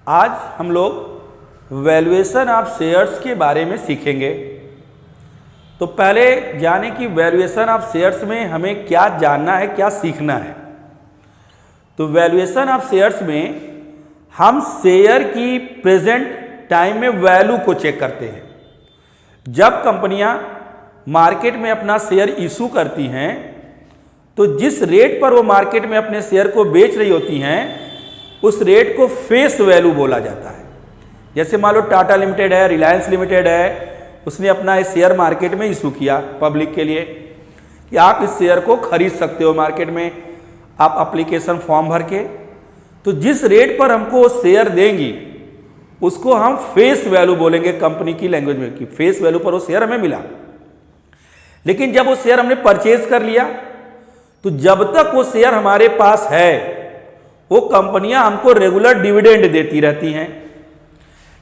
आज हम लोग वैल्यूएशन ऑफ शेयर्स के बारे में सीखेंगे। तो पहले जाने कि वैल्यूएशन ऑफ शेयर्स में हमें क्या जानना है, क्या सीखना है। तो वैल्यूएशन ऑफ शेयर्स में हम शेयर की प्रेजेंट टाइम में वैल्यू को चेक करते हैं। जब कंपनियां मार्केट में अपना शेयर इशू करती हैं तो जिस रेट पर वो मार्केट में अपने शेयर को बेच रही होती हैं उस रेट को फेस वैल्यू बोला जाता है। जैसे मान लो टाटा लिमिटेड है, रिलायंस लिमिटेड है, उसने अपना इस शेयर मार्केट में इशू किया पब्लिक के लिए कि आप इस शेयर को खरीद सकते हो मार्केट में, आप एप्लीकेशन फॉर्म भर के। तो जिस रेट पर हमको वो शेयर देंगी उसको हम फेस वैल्यू बोलेंगे कंपनी की लैंग्वेज में, कि फेस वैल्यू पर वो शेयर हमें मिला। लेकिन जब वो शेयर हमने परचेज कर लिया तो जब तक वो शेयर हमारे पास है वो कंपनियां हमको रेगुलर डिविडेंड देती रहती हैं।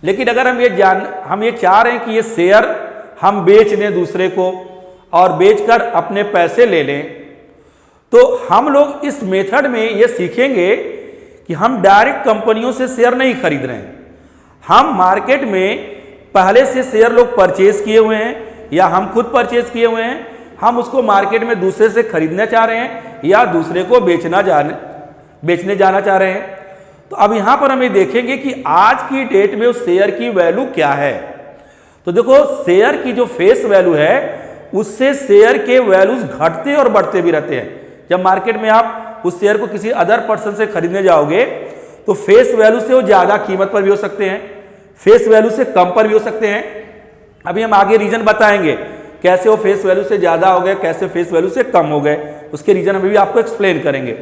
लेकिन अगर हम ये चाह रहे हैं कि ये शेयर हम बेच दें दूसरे को और बेचकर अपने पैसे ले लें, तो हम लोग इस मेथड में ये सीखेंगे कि हम डायरेक्ट कंपनियों से शेयर नहीं खरीद रहे हैं। हम मार्केट में पहले से शेयर लोग परचेज किए हुए हैं या हम खुद परचेज किए हुए हैं, हम उसको मार्केट में दूसरे से खरीदना चाह रहे हैं या दूसरे को बेचने जाना चाह रहे हैं। तो अब यहां पर हम ये देखेंगे कि आज की डेट में उस शेयर की वैल्यू क्या है। तो देखो, शेयर की जो फेस वैल्यू है उससे शेयर के वैल्यूज घटते और बढ़ते भी रहते हैं। जब मार्केट में आप उस शेयर को किसी अदर पर्सन से खरीदने जाओगे तो फेस वैल्यू से वो ज्यादा कीमत पर भी हो सकते हैं, फेस वैल्यू से कम पर भी हो सकते हैं। अभी हम आगे रीजन बताएंगे कैसे वो फेस वैल्यू से ज्यादा हो गए, कैसे फेस वैल्यू से कम हो गए, उसके रीजन अभी भी आपको एक्सप्लेन करेंगे।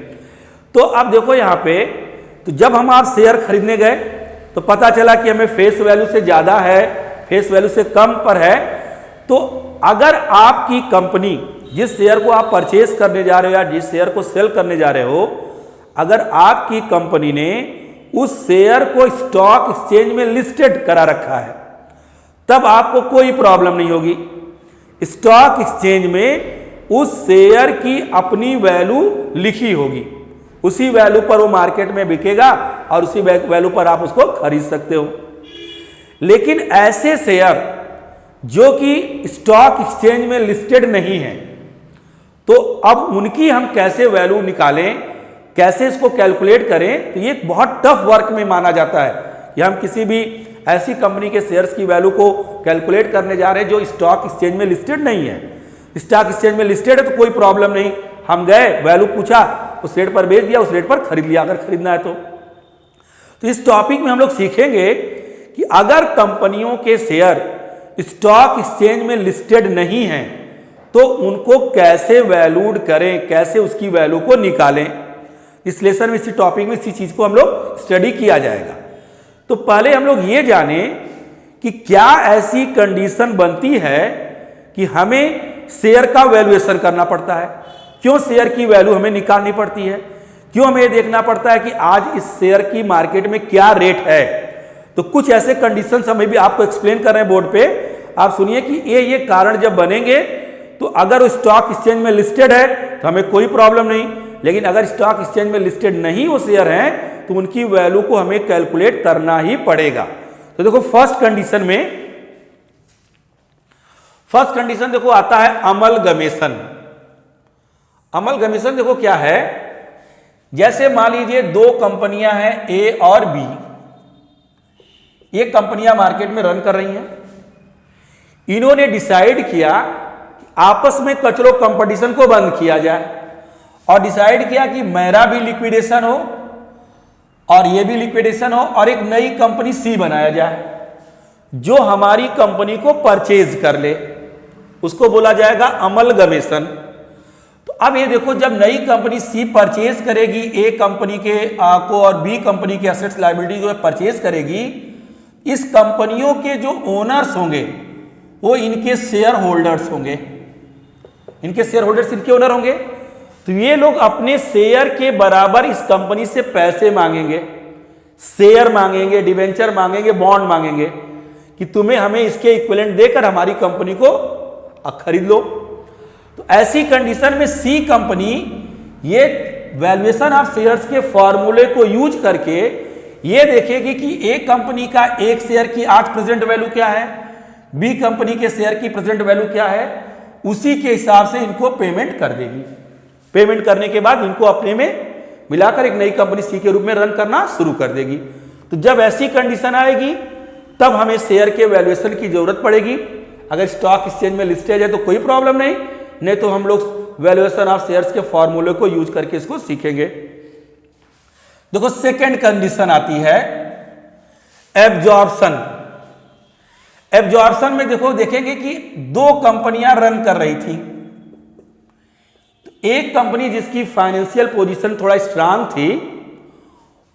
तो अब देखो यहाँ पे, तो जब हम आप शेयर खरीदने गए तो पता चला कि हमें फेस वैल्यू से ज्यादा है, फेस वैल्यू से कम पर है। तो अगर आपकी कंपनी जिस शेयर को आप परचेज करने जा रहे हो या जिस शेयर को सेल करने जा रहे हो, अगर आपकी कंपनी ने उस शेयर को स्टॉक एक्सचेंज में लिस्टेड करा रखा है तब आपको कोई प्रॉब्लम नहीं होगी। स्टॉक एक्सचेंज में उस शेयर की अपनी वैल्यू लिखी होगी, उसी वैल्यू पर वो मार्केट में बिकेगा और उसी वैल्यू पर आप उसको खरीद सकते हो। लेकिन ऐसे शेयर जो कि स्टॉक एक्सचेंज में लिस्टेड नहीं है, तो अब उनकी हम कैसे वैल्यू निकालें, कैसे इसको कैलकुलेट करें, तो ये बहुत टफ वर्क में माना जाता है कि हम किसी भी ऐसी कंपनी के शेयर्स की वैल्यू को कैलकुलेट करने जा रहे हैं जो स्टॉक एक्सचेंज में लिस्टेड नहीं है। स्टॉक एक्सचेंज में लिस्टेड है तो कोई प्रॉब्लम नहीं, हम गए, वैल्यू पूछा, उस रेट पर बेच दिया, उस रेट पर खरीद लिया अगर खरीदना है तो इस टॉपिक में हम लोग सीखेंगे कि अगर कंपनियों के शेयर स्टॉक एक्सचेंज में लिस्टेड नहीं है तो उनको कैसे वैल्यूड करें, कैसे उसकी वैल्यू को निकालें। इस लेसन में, इसी टॉपिक में इसी चीज को हम लोग स्टडी किया जाएगा। तो पहले हम लोग ये जाने कि क्या ऐसी कंडीशन बनती है कि हमें शेयर का वैल्यूएशन करना पड़ता है, क्यों शेयर की वैल्यू हमें निकालनी पड़ती है, क्यों हमें देखना पड़ता है कि आज इस शेयर की मार्केट में क्या रेट है। तो कुछ ऐसे कंडीशंस हम भी आपको एक्सप्लेन कर रहे हैं बोर्ड पे, आप सुनिए कि ये कारण जब बनेंगे तो अगर स्टॉक एक्सचेंज में लिस्टेड है तो हमें कोई प्रॉब्लम नहीं, लेकिन अगर स्टॉक एक्सचेंज में लिस्टेड नहीं वो शेयर हैं तो उनकी वैल्यू को हमें कैलकुलेट करना ही पड़ेगा। तो देखो, फर्स्ट कंडीशन देखो आता है अमलगमेशन। अमलगमेशन देखो क्या है, जैसे मान लीजिए दो कंपनियां हैं ए और बी, ये कंपनियां मार्केट में रन कर रही हैं। इन्होंने डिसाइड किया कि आपस में कचरो कंपटीशन को बंद किया जाए और डिसाइड किया कि मेरा भी लिक्विडेशन हो और ये भी लिक्विडेशन हो और एक नई कंपनी सी बनाया जाए जो हमारी कंपनी को परचेज कर ले, उसको बोला जाएगा अमलगमेशन। तो अब ये देखो, जब नई कंपनी सी परचेज करेगी ए कंपनी के को और बी कंपनी के एसेट्स लायबिलिटी को परचेज करेगी, इस कंपनियों के जो ओनर्स होंगे वो इनके शेयर होल्डर्स होंगे, इनके शेयर होल्डर्स इनके ओनर होंगे। तो ये लोग अपने शेयर के बराबर इस कंपनी से पैसे मांगेंगे, शेयर मांगेंगे, डिवेंचर मांगेंगे, बॉन्ड मांगेंगे कि तुम्हें हमें इसके इक्विवेलेंट देकर हमारी कंपनी को खरीद लो। तो ऐसी कंडीशन में सी कंपनी ये वैल्यूएशन ऑफ शेयर्स के फॉर्मूले को यूज करके ये देखेगी कि ए कंपनी का एक शेयर की आज प्रेजेंट वैल्यू क्या है, बी कंपनी के शेयर की प्रेजेंट वैल्यू क्या है, उसी के हिसाब से इनको पेमेंट कर देगी। पेमेंट करने के बाद इनको अपने में मिलाकर एक नई कंपनी सी के रूप में रन करना शुरू कर देगी। तो जब ऐसी कंडीशन आएगी तब हमें शेयर के वैल्यूएशन की जरूरत पड़ेगी। अगर स्टॉक एक्सचेंज में लिस्टेड है तो कोई प्रॉब्लम नहीं तो हम लोग वैल्यूएशन ऑफ शेयर्स के फॉर्मूले को यूज करके इसको सीखेंगे। देखो सेकंड कंडीशन आती है एब्जॉर्प्शन। एब्जॉर्प्शन में देखो देखेंगे कि दो कंपनियां रन कर रही थी। एक कंपनी जिसकी फाइनेंशियल पोजीशन थोड़ा स्ट्रांग थी,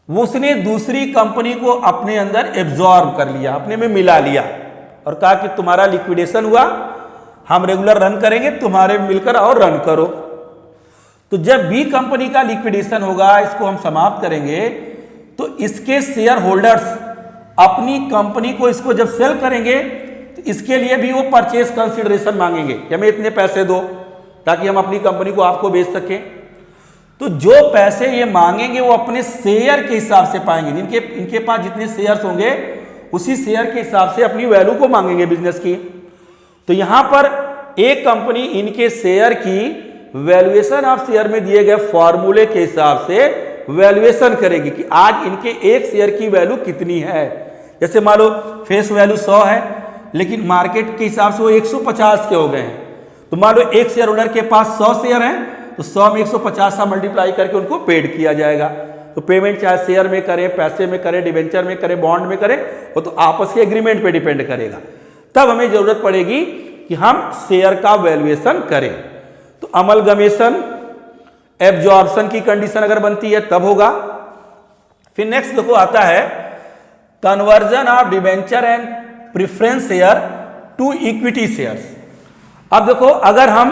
उसने दूसरी कंपनी को अपने अंदर एब्जॉर्ब कर लिया, अपने में मिला लिया और कहा कि तुम्हारा लिक्विडेशन हुआ, हम रेगुलर रन करेंगे, तुम्हारे मिलकर और रन करो। तो जब बी कंपनी का लिक्विडेशन होगा, इसको हम समाप्त करेंगे, तो इसके शेयर होल्डर्स अपनी कंपनी को इसको जब सेल करेंगे तो इसके लिए भी वो परचेज कंसिडरेशन मांगेंगे कि हमें इतने पैसे दो ताकि हम अपनी कंपनी को आपको बेच सकें। तो जो पैसे ये मांगेंगे वो अपने शेयर के हिसाब से पाएंगे। इनके पास जितने शेयर्स होंगे उसी शेयर के हिसाब से अपनी वैल्यू को मांगेंगे बिजनेस की। तो यहां पर एक कंपनी इनके शेयर की वैल्यूएशन ऑफ शेयर में दिए गए फॉर्मूले के हिसाब से वैल्यूएशन करेगी कि आज इनके एक शेयर की वैल्यू कितनी है। जैसे मान लो फेस वैल्यू 100 है लेकिन मार्केट के हिसाब से वो 150 के हो गए हैं। तो मान लो एक शेयर होल्डर के पास 100 शेयर हैं तो 100 में 150 से मल्टीप्लाई करके उनको पेड किया जाएगा। तो पेमेंट चाहे शेयर में करें, पैसे में करें, डिबेंचर में करें, बॉन्ड में करें, वो तो आपस के एग्रीमेंट पे डिपेंड करेगा। तब हमें जरूरत पड़ेगी कि हम शेयर का वैल्यूएशन करें। तो अमलगमेशन एब्जॉर्प्शन की कंडीशन अगर बनती है तब होगा। फिर नेक्स्ट देखो आता है conversion of debenture and preference share to equity shares. अब देखो अगर हम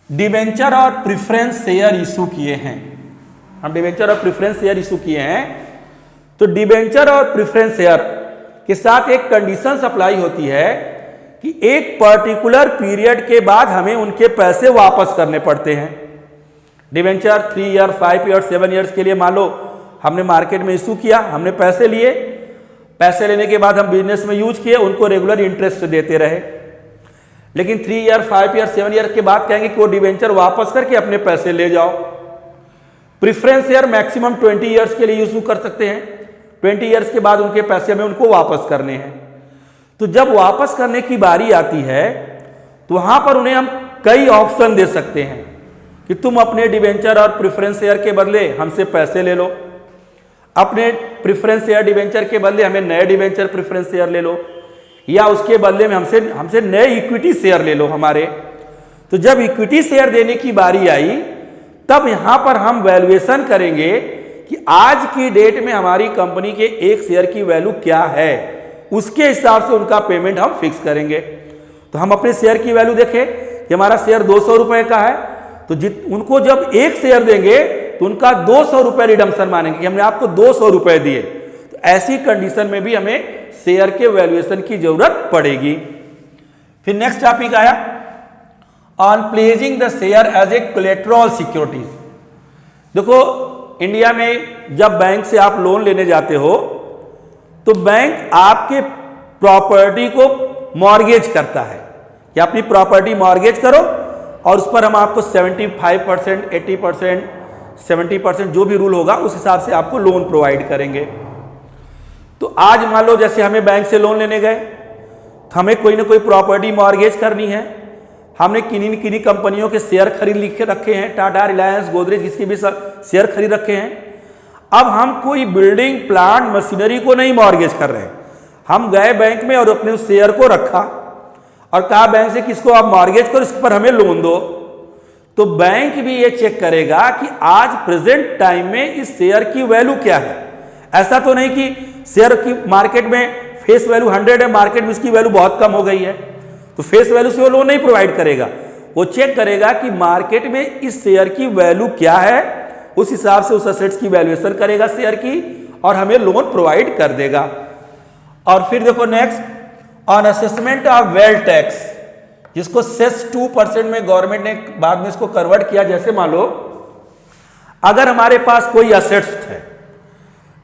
डिबेंचर और प्रेफरेंस शेयर इशू किए हैं, हम डिबेंचर और प्रेफरेंस शेयर इशू किए हैं, तो डिबेंचर और प्रेफरेंस शेयर के साथ एक कंडीशन अप्लाई होती है कि एक पर्टिकुलर पीरियड के बाद हमें उनके पैसे वापस करने पड़ते हैं। डिबेंचर 3 ईयर, 5 ईयर, 7 ईयर्स के लिए मान लो हमने मार्केट में इशू किया, हमने पैसे लिए, पैसे लेने के बाद हम बिजनेस में यूज किए, उनको रेगुलर इंटरेस्ट देते रहे। लेकिन 3 ईयर, 5 ईयर, 7 ईयर के बाद कहेंगे कि वो डिबेंचर वापस करके अपने पैसे ले जाओ। प्रेफरेंस शेयर मैक्सिमम 20 ईयर्स के लिए इशू कर सकते हैं। 20 ईयर्स के बाद उनके पैसे हमें उनको वापस करने हैं। तो जब वापस करने की बारी आती है तो वहां पर उन्हें हम कई ऑप्शन दे सकते हैं कि तुम अपने डिबेंचर और प्रेफरेंस शेयर के बदले हमसे पैसे ले लो, अपने प्रेफरेंस शेयर डिबेंचर के बदले हमें नए डिबेंचर प्रेफरेंस शेयर ले लो, या उसके बदले में हमसे नए इक्विटी शेयर ले लो हमारे। तो जब इक्विटी शेयर देने की बारी आई तब यहां पर हम वैल्यूएशन करेंगे कि आज की डेट में हमारी कंपनी के एक शेयर की वैल्यू क्या है, उसके हिसाब से उनका पेमेंट हम फिक्स करेंगे। तो हम अपने शेयर की वैल्यू देखें कि हमारा शेयर 200 रुपए का है, तो उनको जब एक शेयर देंगे तो उनका 200 रुपए रिडम्पशन मानेंगे कि हमने आपको 200 रुपए दिए। तो ऐसी कंडीशन में भी हमें शेयर के वैल्यूएशन की जरूरत पड़ेगी। फिर नेक्स्ट टॉपिक आया on pledging the share as a collateral securities. देखो इंडिया में जब बैंक से आप लोन लेने जाते हो तो बैंक आपके प्रॉपर्टी को मॉर्गेज करता है कि अपनी प्रॉपर्टी मॉर्गेज करो और उस पर हम आपको 75%, 80%, 70% जो भी रूल होगा उस हिसाब से आपको लोन प्रोवाइड करेंगे। तो आज मान लो जैसे हमें बैंक से लोन लेने गए तो हमें कोई ना कोई प्रॉपर्टी मॉर्गेज करनी है, हमने किन्हीं कंपनियों के शेयर खरीद लिख रखे हैं, टाटा, रिलायंस, गोदरेज, जिसके भी शेयर खरीद रखे हैं। अब हम कोई बिल्डिंग, प्लांट, मशीनरी को नहीं मॉर्गेज कर रहे हैं, हम गए बैंक में और अपने उस शेयर को रखा और कहा बैंक से किसको आप मॉर्गेज करो, इस पर हमें लोन दो। तो बैंक भी ये चेक करेगा कि आज प्रेजेंट टाइम में इस शेयर की वैल्यू क्या है। ऐसा तो नहीं कि शेयर की मार्केट में फेस वैल्यू 100 है, मार्केट में इसकी वैल्यू बहुत कम हो गई है, तो फेस वैल्यू से वो लोन नहीं प्रोवाइड करेगा। वो चेक करेगा कि मार्केट में इस शेयर की वैल्यू क्या है, उस हिसाब से उस एसेट्स की वैल्यूएशन करेगा शेयर की और हमें लोन प्रोवाइड कर देगा। और फिर देखो next on assessment of wealth tax, जिसको सेस 2% में गवर्नमेंट ने बाद में इसको कन्वर्ट किया। जैसे मान लो अगर हमारे पास कोई असेट्स है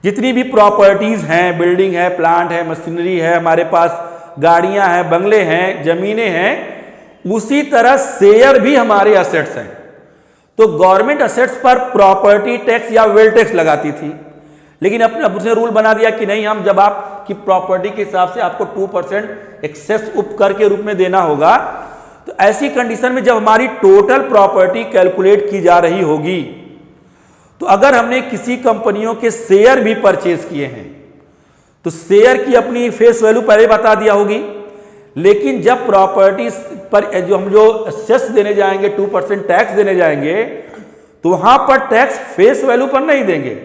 जितनी भी प्रॉपर्टीज हैं, बिल्डिंग है, प्लांट है, मशीनरी है, हमारे पास गाड़ियां हैं, बंगले हैं, जमीनें हैं, उसी तरह शेयर भी हमारे असेट्स हैं। तो गवर्नमेंट असेट्स पर प्रॉपर्टी टैक्स या वेल्थ टैक्स लगाती थी, लेकिन अब उसने रूल बना दिया कि नहीं, हम जब आपकी प्रॉपर्टी के हिसाब से आपको 2% एक्सेस उपकर के रूप में देना होगा। तो ऐसी कंडीशन में जब हमारी टोटल प्रॉपर्टी कैलकुलेट की जा रही होगी, तो अगर हमने किसी कंपनियों के शेयर भी परचेज किए हैं तो शेयर की अपनी फेस वैल्यू पहले बता दिया होगी, लेकिन जब प्रॉपर्टी पर जो सेस देने जाएंगे, 2% टैक्स देने जाएंगे, तो वहां पर टैक्स फेस वैल्यू पर नहीं देंगे।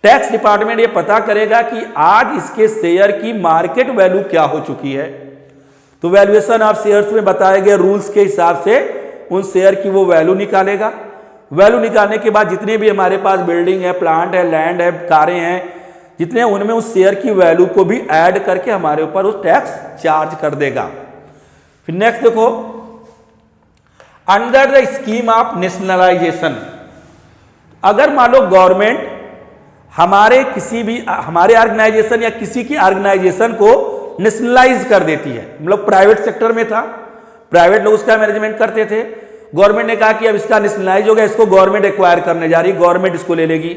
टैक्स डिपार्टमेंट ये पता करेगा कि आज इसके शेयर की मार्केट वैल्यू क्या हो चुकी है। तो वैल्यूएशन ऑफ शेयर्स में बताए गए रूल्स के हिसाब से उन शेयर की वो वैल्यू निकालेगा। वैल्यू निकालने के बाद जितने भी हमारे पास बिल्डिंग है, प्लांट है, लैंड है, कारें हैं, जितने उनमें उस शेयर की वैल्यू को भी ऐड करके हमारे ऊपर उस टैक्स चार्ज कर देगा। फिर नेक्स्ट देखो, under the scheme of nationalisation, अगर मान लो गवर्नमेंट हमारे किसी भी हमारे ऑर्गेनाइजेशन या किसी की ऑर्गेनाइजेशन को नेशनलाइज कर देती है, मतलब प्राइवेट सेक्टर में था, प्राइवेट लोग उसका मैनेजमेंट करते थे, गवर्नमेंट ने कहा कि अब इसका नेशनलाइज हो गया, इसको गवर्नमेंट एक्वायर करने जा रही, गवर्नमेंट इसको ले लेगी।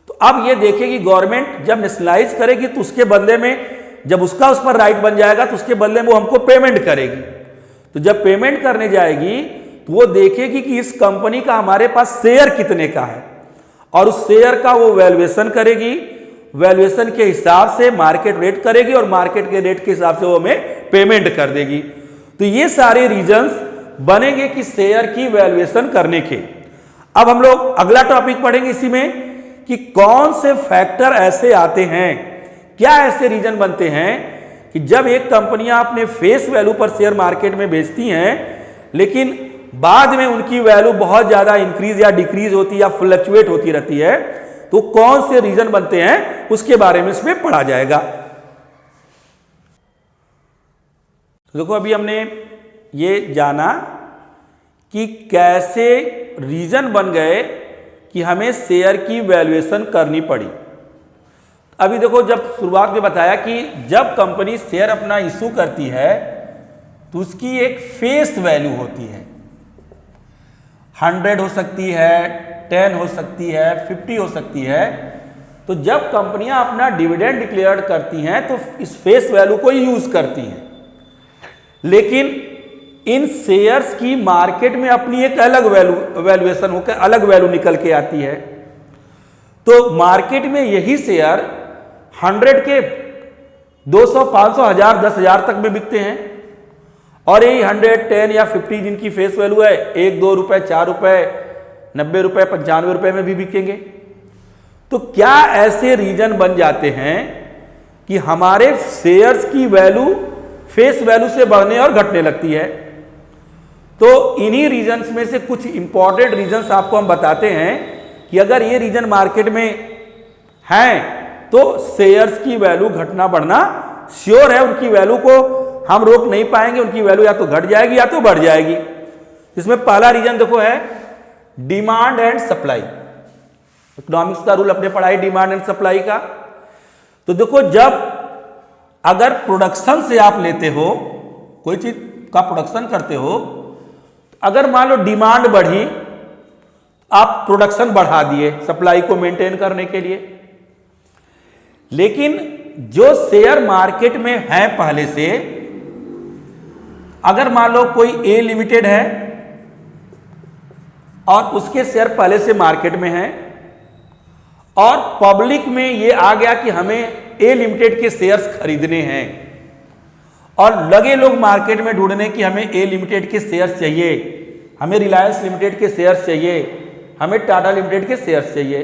तो अब ये देखेगी गवर्नमेंट जब नेशनलाइज करेगी तो उसके बदले में, जब उसका उस पर राइट बन जाएगा तो उसके बदले में वो हमको पेमेंट करेगी। तो जब पेमेंट करने जाएगी तो वो देखेगी कि इस कंपनी का हमारे पास शेयर कितने का है, और उस शेयर का वो वैल्यूएशन करेगी, वैल्यूएशन के हिसाब से मार्केट रेट करेगी, और मार्केट के रेट के हिसाब से वो हमें पेमेंट कर देगी। तो ये सारे रीजंस बनेंगे कि शेयर की वैल्यूएशन करने के। अब हम लोग अगला टॉपिक पढ़ेंगे इसी में कि कौन से फैक्टर ऐसे आते हैं, क्या ऐसे रीजन बनते हैं कि जब एक कंपनियां अपने फेस वैल्यू पर शेयर मार्केट में बेचती हैं, लेकिन बाद में उनकी वैल्यू बहुत ज्यादा इंक्रीज या डिक्रीज होती है या फ्लक्चुएट होती रहती है, तो कौन से रीजन बनते हैं उसके बारे में इसमें पढ़ा जाएगा। देखो अभी हमने ये जाना कि कैसे रीजन बन गए कि हमें शेयर की वैल्यूएशन करनी पड़ी। अभी देखो, जब शुरुआत में बताया कि जब कंपनी शेयर अपना इशू करती है तो उसकी एक फेस वैल्यू होती है, 100 हो सकती है, 10 हो सकती है, 50 हो सकती है। तो जब कंपनियां अपना डिविडेंड डिक्लेयर करती हैं तो इस फेस वैल्यू को यूज करती हैं, लेकिन इन शेयर्स की मार्केट में अपनी एक अलग वैल्यूएशन होकर अलग वैल्यू निकल के आती है। तो मार्केट में यही शेयर 100 के 200, 500, 1000, 10,000 तक में बिकते हैं, और यही 100, 10 या 50 जिनकी फेस वैल्यू है 1, 2 रुपए, 4 रुपए, 90 रुपए, 95 रुपए में भी बिकेंगे। तो क्या ऐसे रीजन बन जाते हैं कि हमारे शेयर्स की वैल्यू फेस वैल्यू से बढ़ने और घटने लगती है? तो इन्हीं रीजंस में से कुछ इंपॉर्टेंट रीजंस आपको हम बताते हैं कि अगर ये रीजन मार्केट में हैं तो शेयर्स की वैल्यू घटना बढ़ना श्योर है, उनकी वैल्यू को हम रोक नहीं पाएंगे, उनकी वैल्यू या तो घट जाएगी या तो बढ़ जाएगी। इसमें पहला रीजन देखो है डिमांड एंड सप्लाई। इकोनॉमिक्स का रूल अपने पढ़ाई डिमांड एंड सप्लाई का। तो देखो, जब अगर प्रोडक्शन से आप लेते हो, कोई चीज का प्रोडक्शन करते हो, अगर मान लो डिमांड बढ़ी, आप प्रोडक्शन बढ़ा दिए सप्लाई को मेंटेन करने के लिए, लेकिन जो शेयर मार्केट में है पहले से, अगर मान लो कोई ए लिमिटेड है और उसके शेयर पहले से मार्केट में है, और पब्लिक में ये आ गया कि हमें ए लिमिटेड के शेयर्स खरीदने हैं, और लगे लोग मार्केट में ढूंढने कि हमें ए लिमिटेड के शेयर्स चाहिए, हमें रिलायंस लिमिटेड के शेयर्स चाहिए, हमें टाटा लिमिटेड के शेयर्स चाहिए।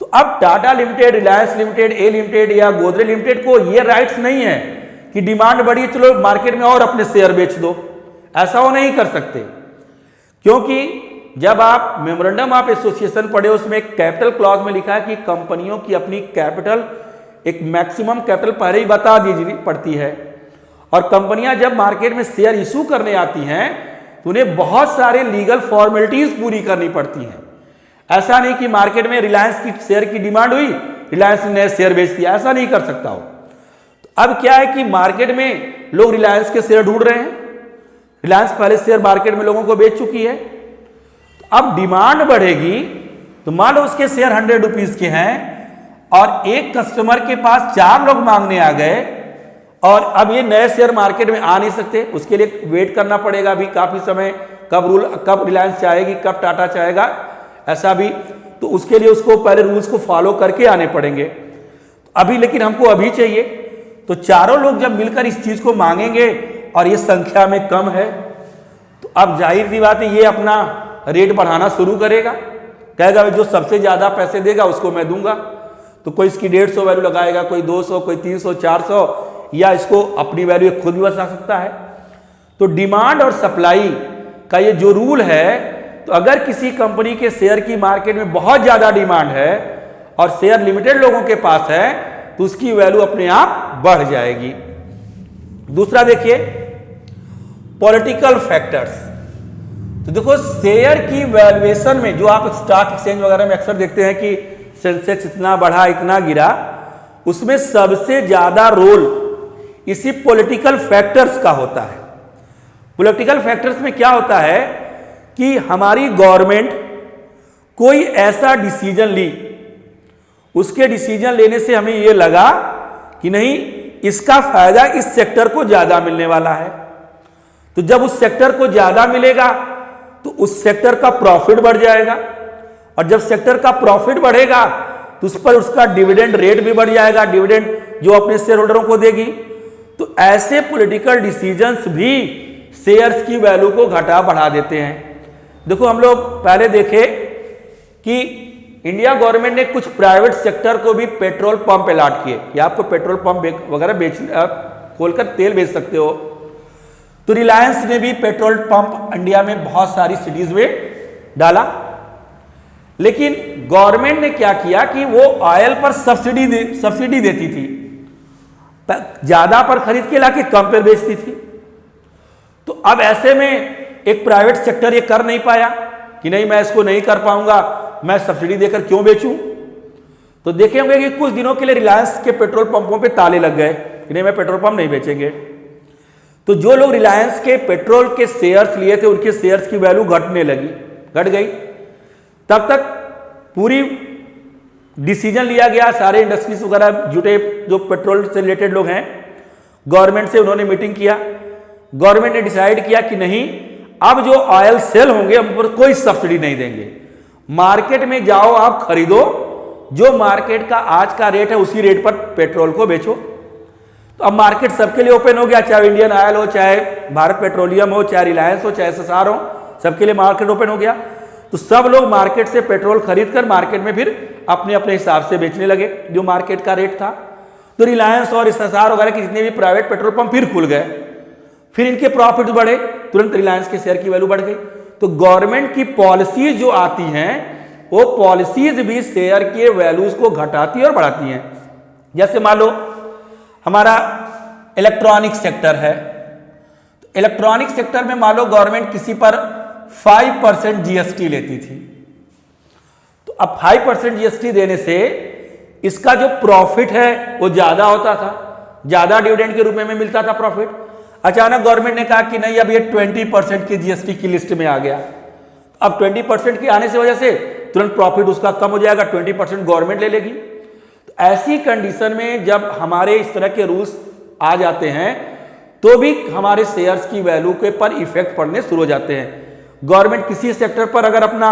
तो अब टाटा लिमिटेड, रिलायंस लिमिटेड, ए लिमिटेड या गोदरेज लिमिटेड को ये राइट्स नहीं है कि डिमांड बढ़ी चलो मार्केट में और अपने शेयर बेच दो। ऐसा वो नहीं कर सकते, क्योंकि जब आप मेमोरेंडम ऑफ एसोसिएशन पढ़े उसमें एक कैपिटल क्लॉज में लिखा है कि कंपनियों की अपनी कैपिटल, एक मैक्सिमम कैपिटल पहले ही बता दी पड़ती है, और कंपनियां जब मार्केट में शेयर इशू करने आती हैं तो उन्हें बहुत सारे लीगल फॉर्मेलिटीज पूरी करनी पड़ती हैं। ऐसा नहीं कि मार्केट में रिलायंस की शेयर की डिमांड हुई, रिलायंस ने नए शेयर बेच दिया, ऐसा नहीं कर सकता हो। तो अब क्या है कि मार्केट में लोग रिलायंस के शेयर ढूंढ रहे हैं, रिलायंस पहले शेयर मार्केट में लोगों को बेच चुकी है। तो अब डिमांड बढ़ेगी, तो मान लो उसके शेयर 100 रुपीज के हैं और एक कस्टमर के पास 4 लोग मांगने आ गए और अब ये नए शेयर मार्केट में आ नहीं सकते, उसके लिए वेट करना पड़ेगा अभी काफी समय, कब रिलायंस चाहेगी, कब टाटा चाहेगा, ऐसा भी। तो उसके लिए उसको पहले रूल्स को फॉलो करके आने पड़ेंगे। अभी लेकिन हमको अभी चाहिए, तो चारों लोग जब मिलकर इस चीज को मांगेंगे और ये संख्या में कम है, तो अब जाहिर सी बात है ये अपना रेट बढ़ाना शुरू करेगा, कहेगा जो सबसे ज्यादा पैसे देगा उसको मैं दूंगा। तो कोई इसकी 150 वैल्यू लगाएगा, कोई 200, कोई 300, 400, या इसको अपनी वैल्यू खुद भी बता सकता है। तो डिमांड और सप्लाई का ये जो रूल है, तो अगर किसी कंपनी के शेयर की मार्केट में बहुत ज्यादा डिमांड है और शेयर लिमिटेड लोगों के पास है, तो उसकी वैल्यू अपने आप बढ़ जाएगी। दूसरा देखिए पॉलिटिकल फैक्टर्स। तो देखो शेयर की वैल्यूएशन में, जो आप स्टॉक एक्सचेंज वगैरह में अक्सर देखते हैं कि सेंसेक्स इतना बढ़ा इतना गिरा, उसमें सबसे ज्यादा रोल इसी पॉलिटिकल फैक्टर्स का होता है। पॉलिटिकल फैक्टर्स में क्या होता है कि हमारी गवर्नमेंट कोई ऐसा डिसीजन ली, उसके डिसीजन लेने से हमें यह लगा कि नहीं इसका फायदा इस सेक्टर को ज्यादा मिलने वाला है, तो जब उस सेक्टर को ज्यादा मिलेगा तो उस सेक्टर का प्रॉफिट बढ़ जाएगा, और जब सेक्टर का प्रॉफिट बढ़ेगा तो उस पर उसका डिविडेंड रेट भी बढ़ जाएगा, डिविडेंड जो अपने शेयर होल्डरों को देगी। तो ऐसे पॉलिटिकल डिसीजंस भी शेयर्स की वैल्यू को घटा बढ़ा देते हैं। देखो हम लोग पहले देखे कि इंडिया गवर्नमेंट ने कुछ प्राइवेट सेक्टर को भी पेट्रोल पंप अलॉट किए कि आपको पेट्रोल पंप वगैरह खोलकर तेल बेच सकते हो। तो रिलायंस ने भी पेट्रोल पंप इंडिया में बहुत सारी सिटीज में डाला, लेकिन गवर्नमेंट ने क्या किया कि वो ऑयल पर सब्सिडी देती थी, ज्यादा पर खरीद के लाके कम पर बेचती थी। तो अब ऐसे में एक प्राइवेट सेक्टर ये कर नहीं पाया कि नहीं मैं इसको नहीं कर पाऊंगा, मैं सब्सिडी देकर क्यों बेचूं। तो देखे होंगे कि कुछ दिनों के लिए रिलायंस के पेट्रोल पंपों पे ताले लग गए कि नहीं मैं पेट्रोल पंप नहीं बेचेंगे। तो जो लोग रिलायंस के पेट्रोल के शेयर्स लिए थे उनके शेयर्स की वैल्यू घट गई। तब तक पूरी डिसीजन लिया गया, सारे इंडस्ट्रीज वगैरह जुटे जो पेट्रोल से रिलेटेड लोग हैं, गवर्नमेंट से उन्होंने मीटिंग किया। गवर्नमेंट ने डिसाइड किया कि नहीं अब जो ऑयल सेल होंगे उन पर कोई सब्सिडी नहीं देंगे, मार्केट में जाओ आप खरीदो, जो मार्केट का आज का रेट है उसी रेट पर पेट्रोल को बेचो। तो अब मार्केट सबके लिए ओपन हो गया, चाहे इंडियन ऑयल हो, चाहे भारत पेट्रोलियम हो, चाहे रिलायंस हो, चाहे एसएसआर हो, सबके लिए मार्केट ओपन हो गया। तो सब लोग मार्केट से पेट्रोल खरीदकर मार्केट में फिर अपने अपने हिसाब से बेचने लगे जो मार्केट का रेट था। तो रिलायंस और एसएसआर वगैरह के जितने भी प्राइवेट पेट्रोल पंप फिर खुल गए, फिर इनके प्रॉफिट बढ़े, तुरंत रिलायंस के शेयर की वैल्यू बढ़ गई। तो गवर्नमेंट की पॉलिसीज जो आती हैं वो पॉलिसीज भी शेयर के वैल्यूज को घटाती और बढ़ाती हैं। जैसे मान लो हमारा इलेक्ट्रॉनिक सेक्टर है, तो इलेक्ट्रॉनिक सेक्टर में मान लो गवर्नमेंट किसी पर 5% जीएसटी लेती थी, तो अब 5% जीएसटी देने से इसका जो प्रॉफिट है वो ज्यादा होता था, ज्यादा डिविडेंड के रूप में मिलता था प्रॉफिट। अचानक गवर्नमेंट ने कहा कि नहीं अब ये 20% की जीएसटी की लिस्ट में आ गया, अब 20% के आने से वजह से तुरंत प्रॉफिट उसका कम हो जाएगा, 20% गवर्नमेंट ले लेगी। तो ऐसी कंडीशन में जब हमारे इस तरह के रूल्स आ जाते हैं तो भी हमारे शेयर्स की वैल्यू के पर इफेक्ट पड़ने शुरू हो जाते हैं। गवर्नमेंट किसी सेक्टर पर अगर अपना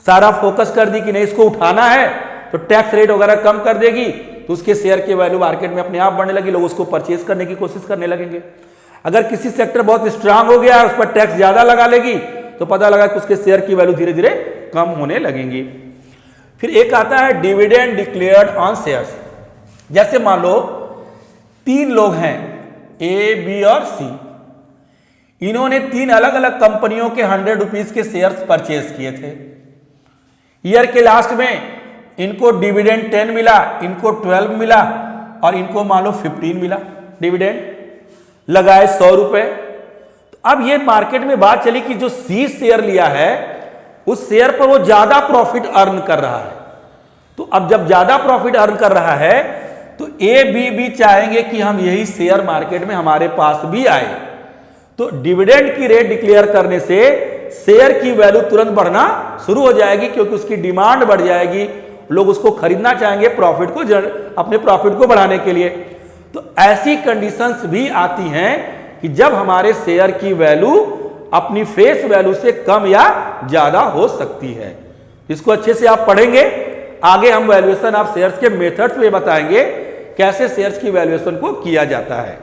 सारा फोकस कर दी कि नहीं इसको उठाना है तो टैक्स रेट वगैरह कम कर देगी, तो उसके शेयर की वैल्यू मार्केट में अपने आप बढ़ने लगी, लोग उसको परचेज करने की कोशिश करने लगेंगे। अगर किसी सेक्टर बहुत स्ट्रांग हो गया, उस पर टैक्स ज्यादा लगा लेगी, तो पता लगा कि उसके शेयर की वैल्यू धीरे धीरे कम होने लगेंगी। फिर एक आता है डिविडेंड डिक्लेयर्ड ऑन शेयर्स। जैसे मान लो 3 लोग हैं ए, बी और सी, इन्होंने 3 अलग अलग कंपनियों के 100 रुपीज के शेयर्स परचेज किए थे। ईयर के लास्ट में इनको डिविडेंड 10 मिला, इनको 12 मिला और इनको मान लो 15 मिला डिविडेंड, लगाए 100 रुपए। तो अब ये मार्केट में बात चली कि जो सी शेयर लिया है उस शेयर पर वो ज्यादा प्रॉफिट अर्न कर रहा है। तो अब जब ज्यादा प्रॉफिट अर्न कर रहा है तो ए बी भी चाहेंगे कि हम यही शेयर मार्केट में हमारे पास भी आए। तो डिविडेंड की रेट डिक्लेयर करने से शेयर की वैल्यू तुरंत बढ़ना शुरू हो जाएगी, क्योंकि उसकी डिमांड बढ़ जाएगी, लोग उसको खरीदना चाहेंगे प्रॉफिट को, अपने प्रॉफिट को बढ़ाने के लिए। तो ऐसी कंडीशंस भी आती हैं कि जब हमारे शेयर की वैल्यू अपनी फेस वैल्यू से कम या ज्यादा हो सकती है। इसको अच्छे से आप पढ़ेंगे। आगे हम वैल्यूएशन ऑफ शेयर्स के मेथड्स में बताएंगे कैसे शेयर्स की वैल्यूएशन को किया जाता है।